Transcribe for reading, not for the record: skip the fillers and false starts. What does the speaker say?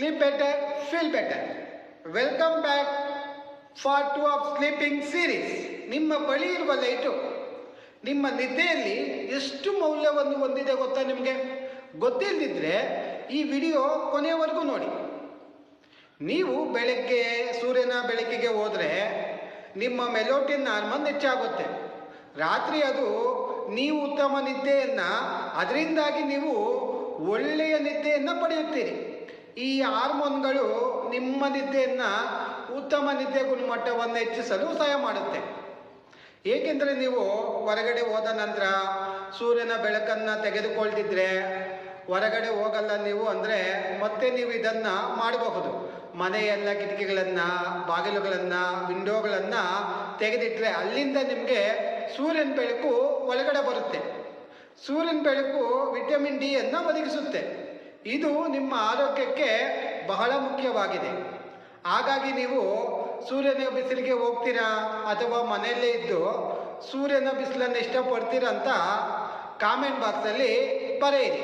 Sleep better, feel better. Welcome back part 2 of sleeping series. ನಿಮ್ಮ ಬಳಿ ಇರುವ light ನಿಮ್ಮ ನಿದ್ದೆಯಲ್ಲಿ ಎಷ್ಟು ಮೌಲ್ಯವನ್ನು ಹೊಂದಿದೆ ಗೊತ್ತಾ ನಿಮಗೆ? ಗೊತ್ತಿಲ್ಲದಿದ್ದರೆ ಈ ವಿಡಿಯೋ ಕೊನೆಯವರೆಗೂ ನೋಡಿ. ನೀವು ಬೆಳಗ್ಗೆ ಸೂರ್ಯನ ಬೆಳಕಿಗೆ ಹೋದರೆ ನಿಮ್ಮ ಮೆಲೋಟಿನ್ ಹಾರ್ಮೋನ್ ಹೆಚ್ಚಾಗುತ್ತೆ. ರಾತ್ರಿ ಅದು ನೀವು ಉತ್ತಮ ನಿದ್ದೆಯನ್ನು, ಅದರಿಂದಾಗಿ ನೀವು ಒಳ್ಳೆಯ ನಿದ್ದೆಯನ್ನು ಪಡೆಯುತ್ತೀರಿ. ಈ ಹಾರ್ಮೋನ್ಗಳು ನಿಮ್ಮ ನಿದ್ದೆಯನ್ನು, ಉತ್ತಮ ನಿದ್ದೆ ಗುಣಮಟ್ಟವನ್ನು ಹೆಚ್ಚಿಸಲು ಸಹಾಯ ಮಾಡುತ್ತೆ. ಏಕೆಂದರೆ ನೀವು ಹೊರಗಡೆ ಹೋದ ನಂತರ ಸೂರ್ಯನ ಬೆಳಕನ್ನು ತೆಗೆದುಕೊಳ್ತಿದ್ರೆ ಹೊರಗಡೆ ಹೋಗಲ್ಲ ನೀವು, ಅಂದರೆ ಮತ್ತೆ ನೀವು ಇದನ್ನು ಮಾಡಬಹುದು. ಮನೆಯೆಲ್ಲ ಕಿಟಕಿಗಳನ್ನು, ಬಾಗಿಲುಗಳನ್ನು, ವಿಂಡೋಗಳನ್ನು ತೆಗೆದಿಟ್ಟರೆ ಅಲ್ಲಿಂದ ನಿಮಗೆ ಸೂರ್ಯನ ಬೆಳಕು ಒಳಗಡೆ ಬರುತ್ತೆ. ಸೂರ್ಯನ ಬೆಳಕು ವಿಟಮಿನ್ ಡಿ ಅನ್ನು ಒದಗಿಸುತ್ತೆ. ಇದು ನಿಮ್ಮ ಆರೋಗ್ಯಕ್ಕೆ ಬಹಳ ಮುಖ್ಯವಾಗಿದೆ. ಹಾಗಾಗಿ ನೀವು ಸೂರ್ಯನ ಬಿಸಿಲಿಗೆ ಹೋಗ್ತೀರಾ ಅಥವಾ ಮನೆಯಲ್ಲೇ ಇದ್ದು ಸೂರ್ಯನ ಬಿಸಿಲನ್ನು ಇಷ್ಟಪಡ್ತೀರಾ ಅಂತ ಕಾಮೆಂಟ್ ಬಾಕ್ಸಲ್ಲಿ ಬರೆಯಿರಿ.